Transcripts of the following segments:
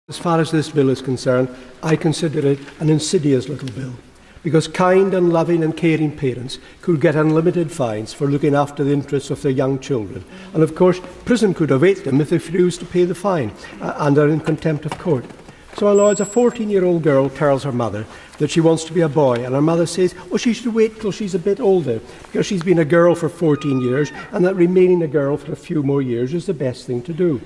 As far as this bill is concerned, I consider it an insidious little bill, because kind and loving and caring parents could get unlimited fines for looking after the interests of their young children. And of course, prison could await them if they refuse to pay the fine and are in contempt of court. So, my lords, a 14-year-old girl tells her mother that she wants to be a boy, and her mother says, oh, she should wait till she's a bit older, because she's been a girl for 14 years, and that remaining a girl for a few more years is the best thing to do.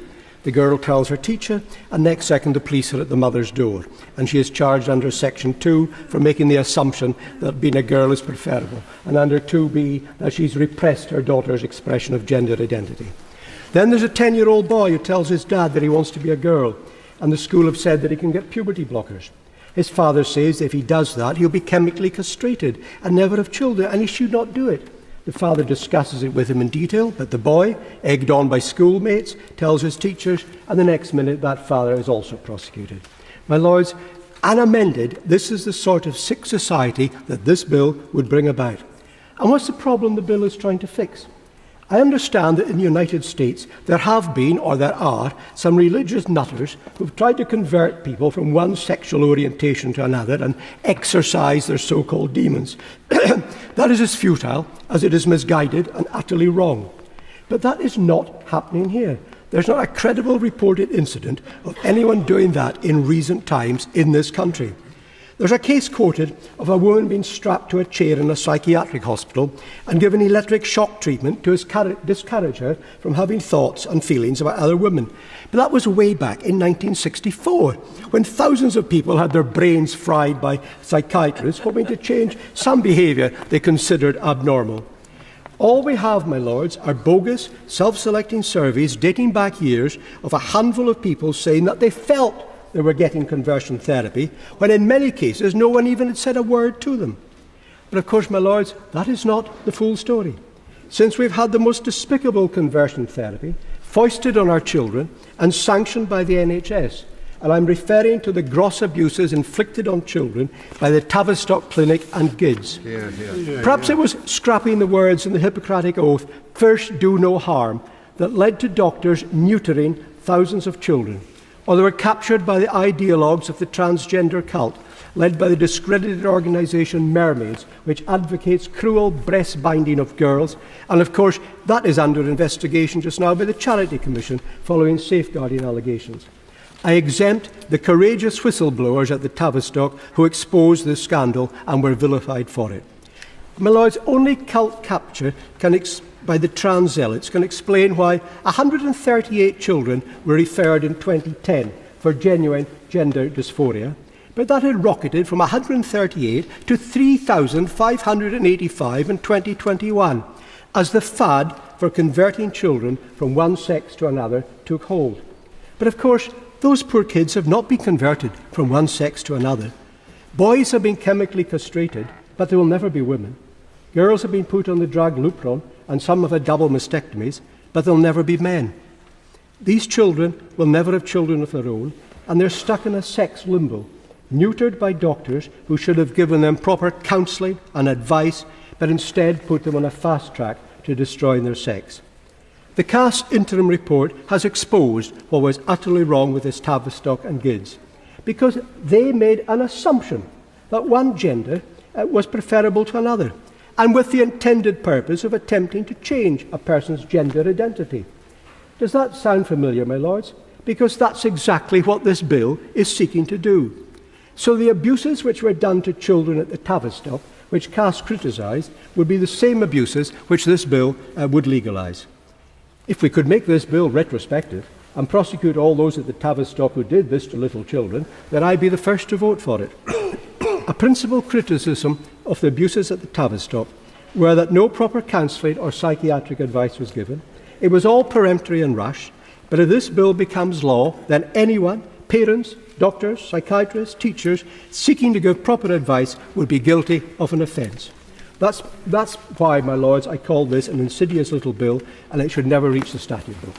The girl tells her teacher, and next second the police are at the mother's door, and she is charged under Section 2 for making the assumption that being a girl is preferable, and under 2B that she's repressed her daughter's expression of gender identity. Then there's a 10-year-old boy who tells his dad that he wants to be a girl, and the school have said that he can get puberty blockers. His father says if he does that, he'll be chemically castrated and never have children, and he should not do it. The father discusses it with him in detail, but the boy, egged on by schoolmates, tells his teachers, and the next minute that father is also prosecuted. My lords, unamended, this is the sort of sick society that this bill would bring about. And what's the problem the bill is trying to fix? I understand that in the United States there have been, or there are, some religious nutters who've tried to convert people from one sexual orientation to another and exorcise their so-called demons. That is as futile as it is misguided and utterly wrong. But that is not happening here. There's not a credible reported incident of anyone doing that in recent times in this country. There's a case quoted of a woman being strapped to a chair in a psychiatric hospital and given electric shock treatment to discourage her from having thoughts and feelings about other women. But that was way back in 1964, when thousands of people had their brains fried by psychiatrists hoping to change some behaviour they considered abnormal. All we have, my lords, are bogus, self-selecting surveys dating back years of a handful of people saying that they felt they were getting conversion therapy, when in many cases no one even had said a word to them. But of course, my lords, that is not the full story. Since we've had the most despicable conversion therapy foisted on our children and sanctioned by the NHS, and I'm referring to the gross abuses inflicted on children by the Tavistock Clinic and GIDS. Perhaps it was scrapping the words in the Hippocratic Oath, "First do no harm," that led to doctors neutering thousands of children. Or they were captured by the ideologues of the transgender cult, led by the discredited organisation Mermaids, which advocates cruel breast binding of girls. And of course, that is under investigation just now by the Charity Commission following safeguarding allegations. I exempt the courageous whistleblowers at the Tavistock who exposed this scandal and were vilified for it. My lords, only cult capture by the trans zealots can explain why 138 children were referred in 2010 for genuine gender dysphoria, but that had rocketed from 138 to 3,585 in 2021, as the fad for converting children from one sex to another took hold. But of course, those poor kids have not been converted from one sex to another. Boys have been chemically castrated, but they will never be women. Girls have been put on the drug Lupron, and some have had double mastectomies, but they'll never be men. These children will never have children of their own, and they're stuck in a sex limbo, neutered by doctors who should have given them proper counselling and advice, but instead put them on a fast track to destroying their sex. The Cass interim report has exposed what was utterly wrong with this Tavistock and GIDS, because they made an assumption that one gender was preferable to another, and with the intended purpose of attempting to change a person's gender identity. Does that sound familiar, my lords? Because that's exactly what this bill is seeking to do. So the abuses which were done to children at the Tavistock, which Cass criticised, would be the same abuses which this bill would legalise. If we could make this bill retrospective and prosecute all those at the Tavistock who did this to little children, then I'd be the first to vote for it. A principal criticism of the abuses at the Tavistock were that no proper counselling or psychiatric advice was given. It was all peremptory and rushed, but if this bill becomes law, then anyone, parents, doctors, psychiatrists, teachers, seeking to give proper advice would be guilty of an offence. That's why, my lords, I call this an insidious little bill, and it should never reach the statute book.